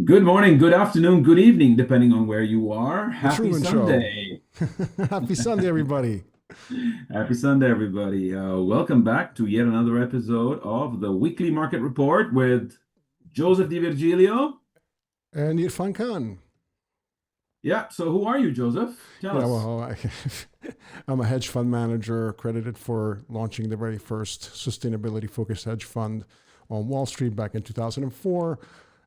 Good morning, good afternoon, good evening, depending on where you are. The Happy Truman Show. Sunday. Happy Sunday, everybody. Happy Sunday, everybody. Welcome back to yet another episode of the Weekly Market Report with Joseph Di Virgilio. And Irfan Khan. Yeah, so who are you, Joseph? Tell Yeah, us. well, I'm a hedge fund manager credited for launching the very first sustainability focused hedge fund on Wall Street back in 2004.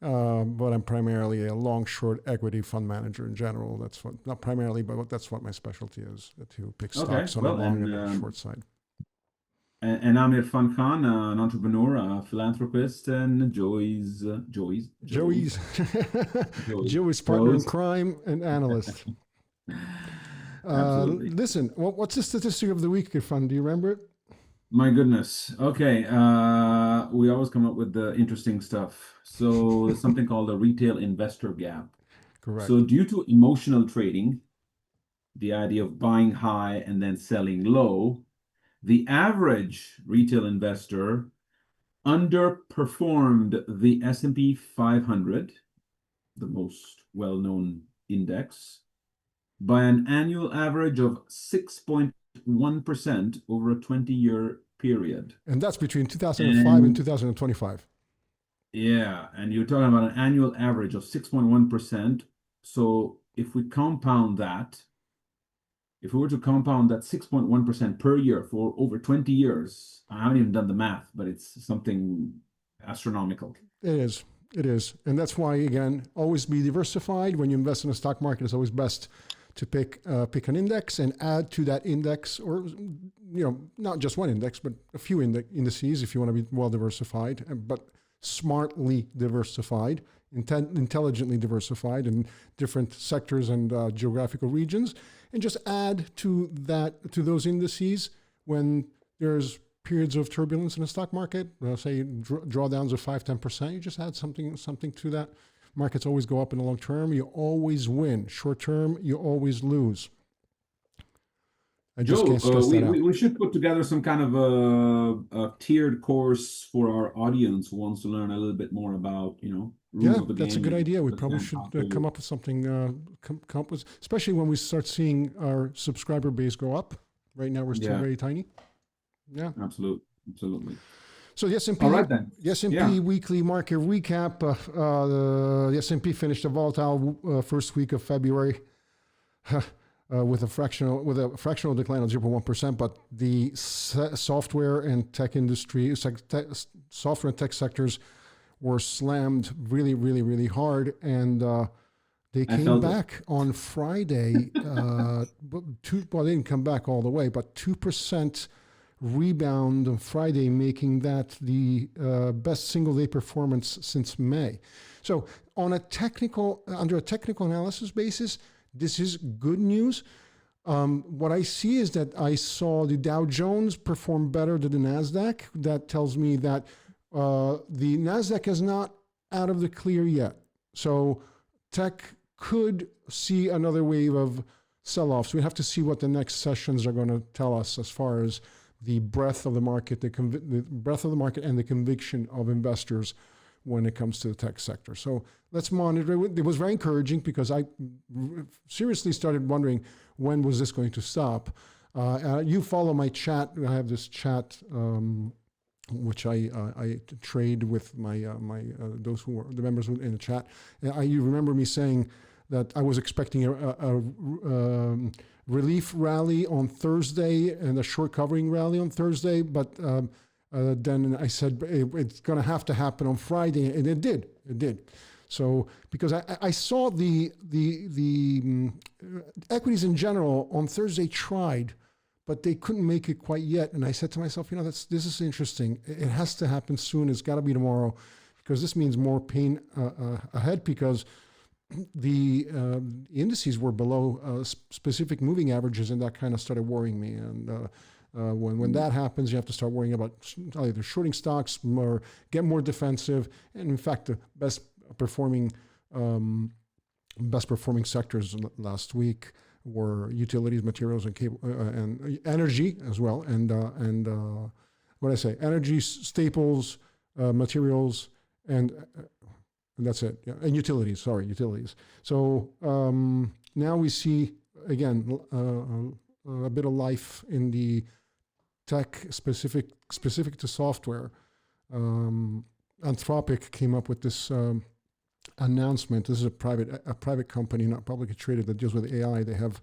But I'm primarily a long short equity fund manager in general. That's what, not primarily, but that's what my specialty is, to pick Okay, stocks on the well, long and the short side. and I'm Irfan Khan, an entrepreneur, a philanthropist, and Joey's, Joey, Joey's partner in Joe's. crime and analyst. Absolutely. Listen, what's the statistic of the week, Irfan? Do you remember it? My goodness. Okay. We always come up with the interesting stuff. So there's something called the retail investor gap. So Correct. due to emotional trading, the idea of buying high and then selling low, the average retail investor underperformed the S&P 500, the most well-known index, by an annual average of 6.1% over a 20-year period. And that's between 2005 and And 2025. yeah, and you're talking about an annual average of 6.1%. So if we compound that, if we were to compound that 6.1% per year for over 20 years, I haven't even done the math, but it's something astronomical. It is. It is. And that's why, again, always be diversified. When you invest in the stock market, it's always best to pick an index and add to that index, or not just one index, but a few indices if you want to be well diversified, but smartly diversified, intelligently diversified in different sectors and geographical regions, and just add to those indices when there's periods of turbulence in the stock market, say drawdowns of 5-10%. You just add something to that. Markets always go up in the long term. You always win. Short term, you always lose. I just Joe, can't stress we, that we, out. we should put together some kind of a tiered course for our audience who wants to learn a little bit more about, rules Yeah, of the that's a game good and idea. We probably understand should how to. come up with something, come up with, especially when we start seeing our subscriber base go up. Right now, we're still Yeah, very tiny. Yeah. absolutely. Absolutely. So the All S&P, right then. the Yeah. S&P weekly market recap. The S&P finished a volatile first week of February. With a fractional decline of 0.1%, but the software and tech industry, software and tech sectors were slammed really, really, really hard, and they I came felt it. back on Friday. Well, they didn't come back all the way, but 2% rebound on Friday, making that the best single day performance since May. So, under a technical analysis basis, this is good news. What I see is that I saw the Dow Jones perform better than the Nasdaq. That tells me that the Nasdaq is not out of the clear yet. So tech could see another wave of sell-offs. We have to see what the next sessions are going to tell us as far as the breadth of the market, the breadth of the market, and the conviction of investors when it comes to the tech sector. So let's monitor. It was very encouraging because I seriously started wondering when was this going to stop. You follow my chat. I have this chat which I trade with my those who are the members in the chat. You remember me saying that I was expecting a relief rally on Thursday and a short covering rally on Thursday, but then I said it's going to have to happen on Friday, and it did. It did. So because I saw the equities in general on Thursday tried, but they couldn't make it quite yet. And I said to myself, this is interesting. It has to happen soon. It's got to be tomorrow, because this means more pain ahead. Because the indices were below specific moving averages, and that kind of started worrying me. And when that happens, you have to start worrying about either shorting stocks or get more defensive. And in fact, the performing sectors last week were utilities, materials, and cable and energy as well. And what I say, energy, staples, materials, and That's it. Yeah. And utilities. Sorry, utilities. So now we see again a bit of life in the tech specific to software. Anthropic came up with this announcement. This is a private company, not publicly traded, that deals with AI. They have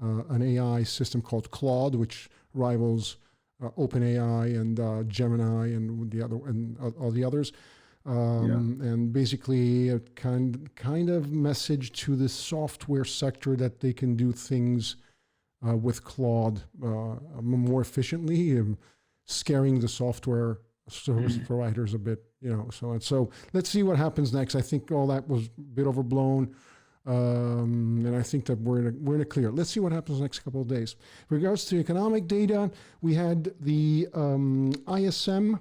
an AI system called Claude, which rivals OpenAI and Gemini and all the others. And basically a kind of message to the software sector that they can do things with Claude more efficiently, scaring the software service providers a bit, so let's see what happens next. I think all that was a bit overblown. And I think that we're in a clear. Let's see what happens the next couple of days. In regards to economic data, we had the ISM,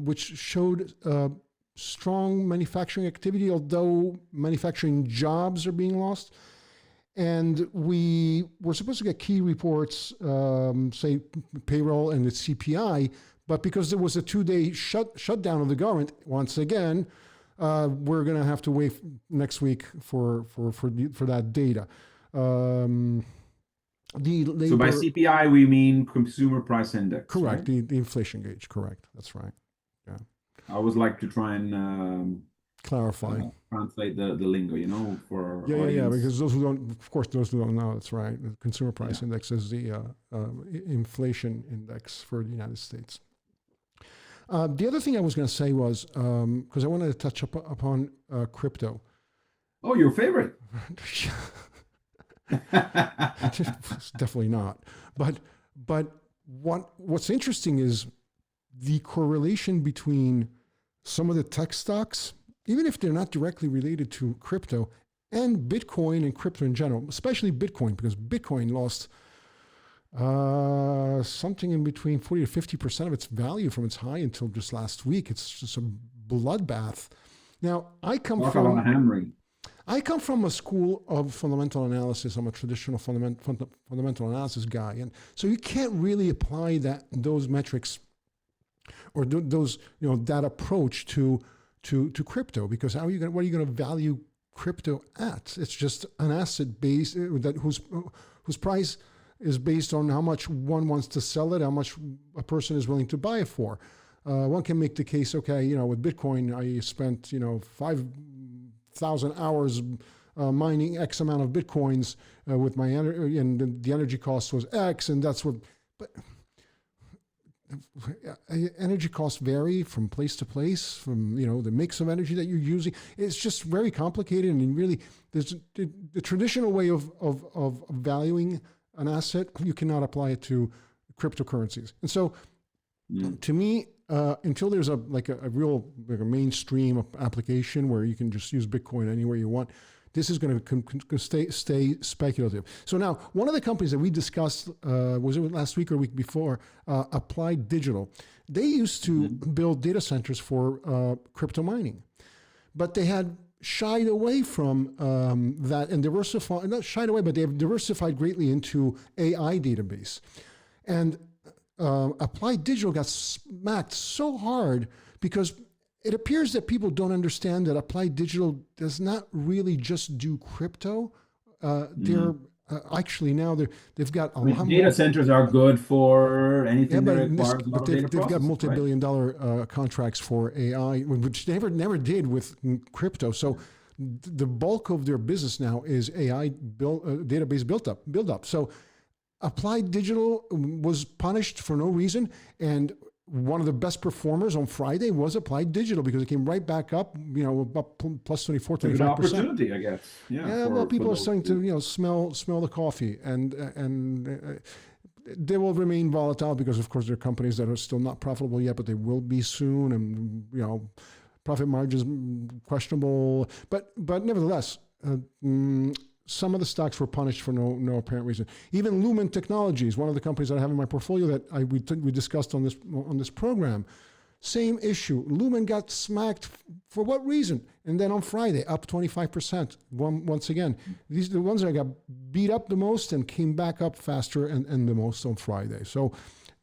which showed strong manufacturing activity, although manufacturing jobs are being lost. And we were supposed to get key reports, say payroll and the CPI, but because there was a 2-day shutdown of the government, once again, we're going to have to wait next week for that data. So by CPI, we mean consumer price index. Correct. Right? The inflation gauge. Correct. That's right. Yeah. I always like to try and clarify, translate the lingo, for yeah. Because those who don't know, that's right. The consumer price index is the inflation index for the United States. The other thing I was going to say was, because I wanted to touch upon crypto. Oh, your favorite? Definitely not. But what's interesting is the correlation between some of the tech stocks, even if they're not directly related to crypto, and Bitcoin and crypto in general, especially Bitcoin, because Bitcoin lost something in between 40 to 50% of its value from its high until just last week. It's just a bloodbath. Now, I come from a school of fundamental analysis. I'm a traditional fundamental analysis guy, and so you can't really apply those metrics or those that approach to crypto, because what are you going to value crypto at? It's just an asset base whose price is based on how much one wants to sell it, how much a person is willing to buy it for. One can make the case, okay, with Bitcoin, I spent 5,000 hours mining X amount of Bitcoins with my energy, and the energy cost was X, and that's what. But energy costs vary from place to place, from the mix of energy that you're using. It's just very complicated, and really, there's the traditional way of valuing an asset, you cannot apply it to cryptocurrencies. And so, to me, until there's a real mainstream application where you can just use Bitcoin anywhere you want, this is going to stay speculative. So now, one of the companies that we discussed, was it last week or week before, Applied Digital. They used to build data centers for crypto mining, but they had shied away from that and diversified, not shied away, but they have diversified greatly into AI database. And Applied Digital got smacked so hard because it appears that people don't understand that Applied Digital does not really just do crypto. They're actually now they've got a lot data more. Centers are good for anything that requires a lot but of they've data got multi-billion-dollar right? contracts for AI, which they never did with crypto. So the bulk of their business now is AI database build up. So Applied Digital was punished for no reason, and one of the best performers on Friday was Applied Digital because it came right back up, up plus 24, 25%. It's an opportunity, I guess. Yeah, well, people are starting to, smell the coffee, and they will remain volatile because, of course, there are companies that are still not profitable yet, but they will be soon, and profit margins questionable, but nevertheless. Some of the stocks were punished for no apparent reason. Even Lumen Technologies, one of the companies that I have in my portfolio that we discussed on this program, same issue. Lumen got smacked for what reason? And then on Friday, up 25%. Once again, these are the ones that got beat up the most and came back up faster and the most on Friday. So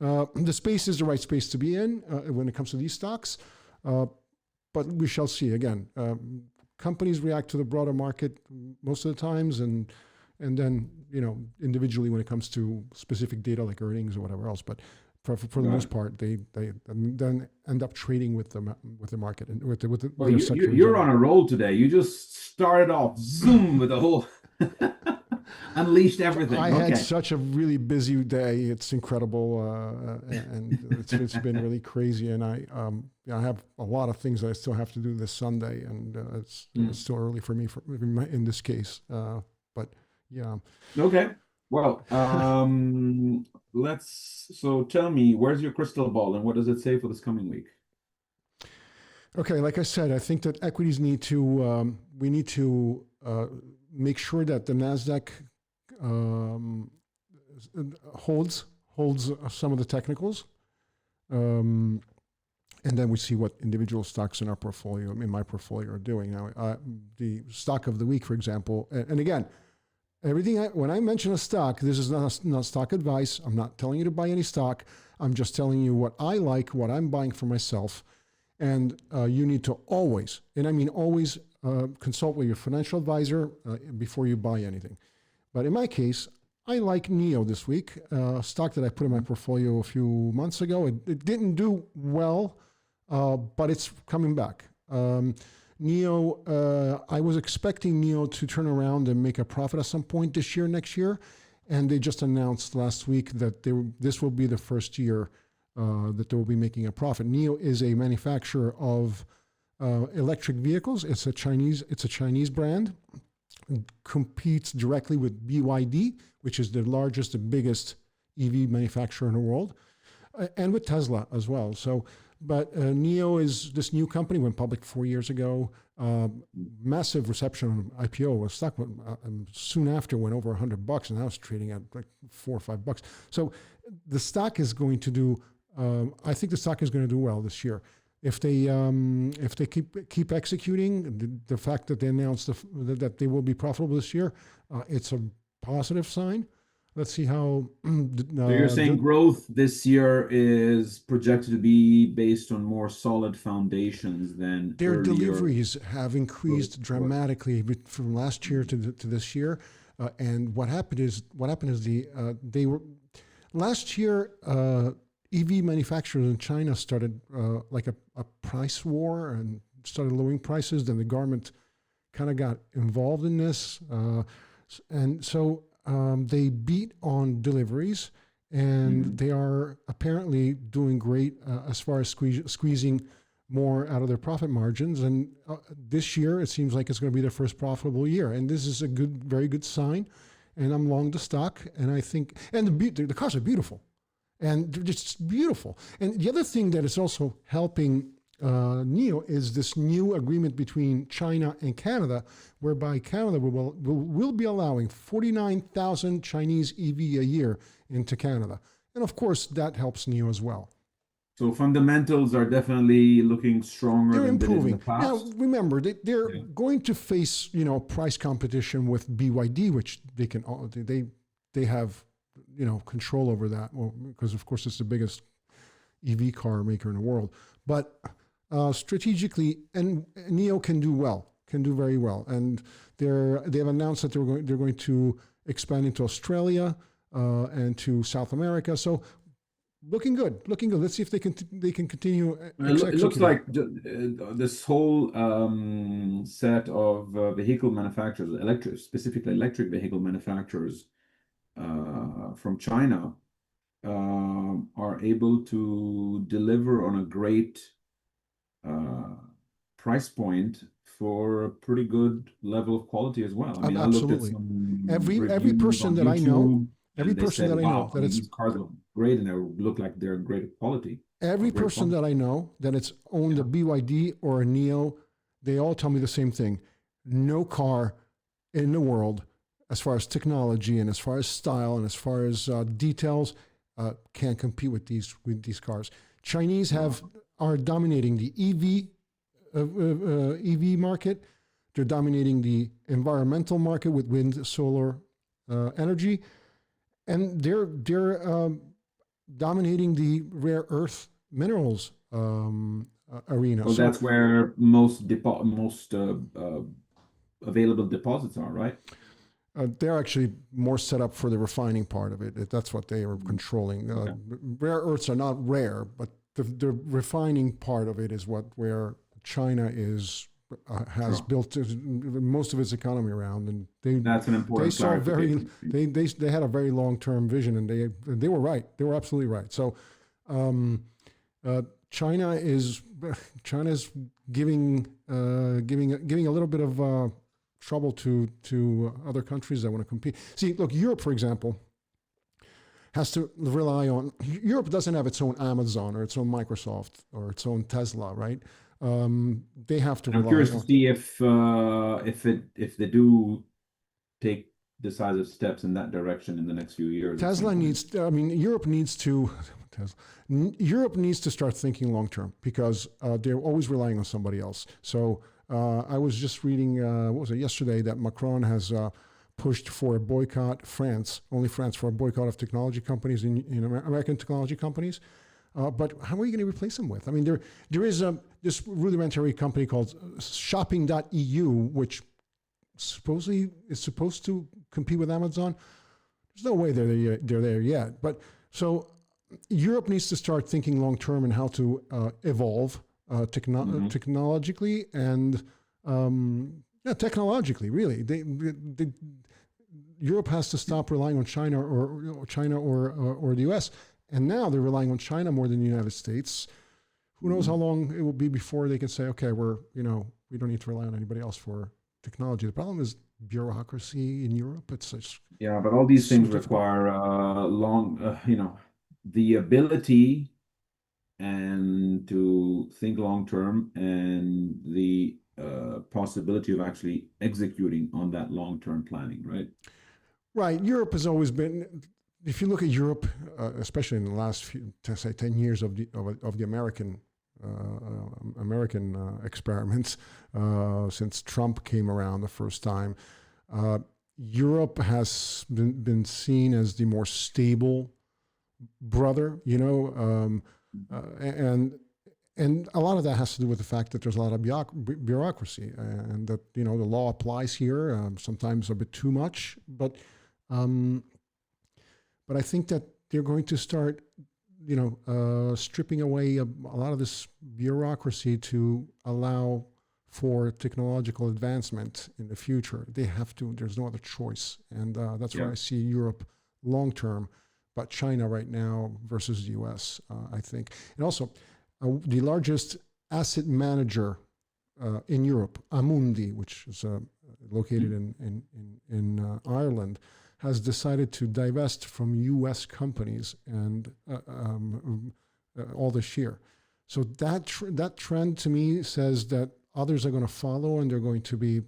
the space is the right space to be in when it comes to these stocks. But but we shall see. Again, companies react to the broader market most of the times, and then individually when it comes to specific data like earnings or whatever else. But for the most part, they then end up trading with the market and with Well, their sector. you're on a roll today. You just started off zoom with the whole unleashed everything. I Okay. had such a really busy day. It's incredible, and it's been really crazy. And I have a lot of things that I still have to do this Sunday, and it's still early for me in this case. But yeah. Okay. Well, so tell me, where's your crystal ball and what does it say for this coming week? Okay, like I said, I think that equities need to we need to make sure that the Nasdaq holds some of the technicals, and then we see what individual stocks in our portfolio, in my portfolio, are doing. Now, the stock of the week, for example, and again, when I mention a stock, this is not stock advice. I'm not telling you to buy any stock. I'm just telling you what I like, what I'm buying for myself. And you need to always, and I mean always, consult with your financial advisor before you buy anything. But in my case, I like NEO this week, a stock that I put in my portfolio a few months ago. It didn't do well, but it's coming back. NEO, I was expecting NEO to turn around and make a profit at some point this year, next year. And they just announced last week that this will be the first year that they will be making a profit. NEO is a manufacturer of electric vehicles. It's a Chinese brand. It competes directly with BYD, which is the largest, the biggest EV manufacturer in the world, and with Tesla as well. But NEO is this new company, went public 4 years ago. Massive reception on IPO. The stock soon after went over $100, and now it's trading at like $4 or $5. So the stock is going to do. I think the stock is going to do well this year if they keep executing. The fact that they announced that they will be profitable this year, it's a positive sign. Let's see how. So you're saying growth this year is projected to be based on more solid foundations than their earlier. Deliveries have increased dramatically from last year to this year, and what happened is they were last year. EV manufacturers in China started like a price war and started lowering prices. Then the government kind of got involved in this, and so they beat on deliveries, and they are apparently doing great as far as squeezing more out of their profit margins. And this year, it seems like it's going to be their first profitable year, and this is a very good sign. And I'm long the stock, and I think, and the cars are beautiful. And they're just beautiful. And the other thing that is also helping NEO is this new agreement between China and Canada, whereby Canada will be allowing 49,000 Chinese EV a year into Canada. And of course, that helps NEO as well. So fundamentals are definitely looking stronger They're than they did in improving. the past. Now, remember, they're going to face price competition with BYD, which they have control over that, because of course it's the biggest EV car maker in the world. But strategically, and NEO can do very well, and they've announced that they're going to expand into Australia and to South America. So looking good. Let's see if they can continue. It looks like this whole set of vehicle manufacturers, specifically electric vehicle manufacturers, from China are able to deliver on a great price point for a pretty good level of quality as well. I mean, Absolutely. I looked at some every person that I know, that it's these cars look great and they look like they're great quality. Every person that I know that it's owned a BYD or a NEO, they all tell me the same thing. No car in the world, as far as technology and as far as style and as far as details, can't compete with these cars. Chinese are dominating the EV market. They're dominating the environmental market with wind, solar energy, and they're dominating the rare earth minerals arena. Well, So that's where most available deposits are, right? they're actually more set up for the refining part of it. That's what they are controlling. Okay. Rare earths are not rare, but the refining part of it is where China has Sure. built most of its economy around, and That's an they important saw clarification. they had a very long-term vision, and they were right. They were absolutely right. So um, China is China's giving a little bit of trouble to other countries that want to compete. See, look, Europe, for example, has to rely on. Europe doesn't have its own Amazon or its own Microsoft or its own Tesla, right? They have to And I'm rely curious to on. see if they do take decisive steps in that direction in the next few years at some Tesla point. needs. I mean, Europe needs to. Europe needs to start thinking long term because they're always relying on somebody else. So I was just reading, what was it, yesterday, that Macron has pushed for a boycott, only France, for a boycott of technology companies in American technology companies. But how are you going to replace them with? I mean, there is this rudimentary company called shopping.eu, which supposedly is supposed to compete with Amazon. There's no way they're there yet. But so Europe needs to start thinking long term and how to evolve technologically and technologically. Really, Europe has to stop relying on China or the U.S. And now they're relying on China more than the United States. Who knows how long it will be before they can say, okay, we don't need to rely on anybody else for technology. The problem is bureaucracy in Europe. It's Yeah, but all these so things difficult. require the ability and to think long term and the possibility of actually executing on that long term planning, right? Right. Europe has always been. If you look at Europe, especially in the last say 10 years of the American experiments, since Trump came around the first time, Europe has been seen as the more stable brother, and a lot of that has to do with the fact that there's a lot of bureaucracy, and that the law applies here, sometimes a bit too much, um, but I think that they're going to start, stripping away a lot of this bureaucracy to allow for technological advancement in the future. They have to. There's no other choice, and that's where Yeah. I see Europe long term, but China right now versus the U.S. I think, and also the largest asset manager in Europe, Amundi, which is located in Ireland, has decided to divest from U.S. companies and all this year. So that trend to me says that others are going to follow, and they're going to be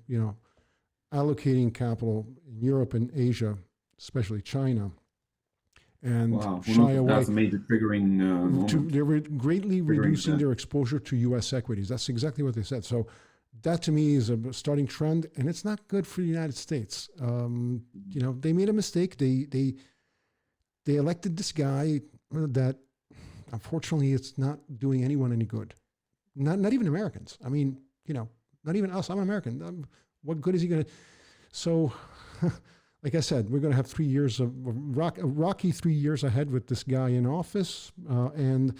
allocating capital in Europe and Asia, especially China, and Wow, who knows shy if away. that's a major triggering moment, They're greatly triggering reducing event. their exposure to U.S. equities. That's exactly what they said. So that to me is a starting trend, and it's not good for the United States. They made a mistake. They elected this guy that, unfortunately, it's not doing anyone any good. Not even Americans. I mean, not even us. I'm an American. What good is he going to? So, like I said, we're going to have 3 years of rocky 3 years ahead with this guy in office, and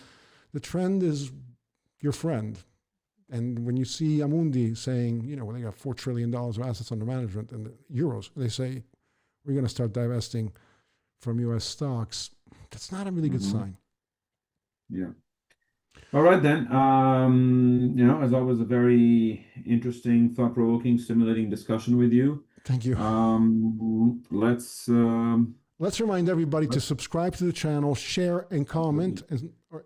the trend is your friend. And when you see Amundi saying, when they got $4 trillion of assets under management and euros, they say, we're going to start divesting from U.S. stocks, that's not a really good sign. Yeah. All right then. As always, a very interesting, thought-provoking, stimulating discussion with you. Thank you. Let's remind everybody to subscribe to the channel, share and comment,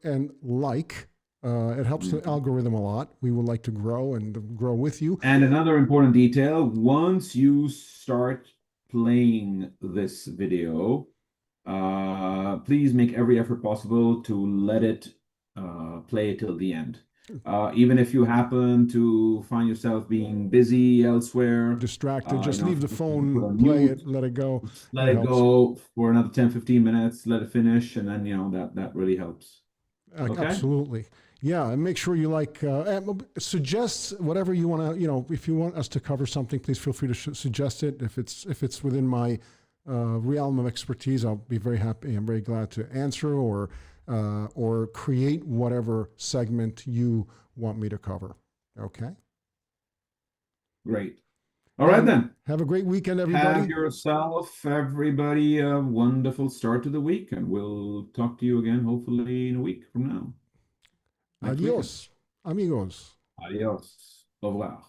and like. It helps the algorithm a lot. We would like to grow and grow with you. And another important detail, once you start playing this video, please make every effort possible to let it play till the end. Even if you happen to find yourself being busy elsewhere, distracted, just leave the put phone, on play mute, it, let it go. let It it helps. go for another 10, 15 minutes, let it finish, and then that really helps. Okay? Absolutely. Yeah, and make sure you suggest whatever you want to. If you want us to cover something, please feel free to suggest it. If it's within my realm of expertise, I'll be very happy. I'm very glad to answer or create whatever segment you want me to cover. Okay. Great. All right then. Have a great weekend, everybody. Have yourself, everybody, a wonderful start to the week, and we'll talk to you again hopefully in a week from now. Next weekend. Adios, amigos. Adios. Au revoir.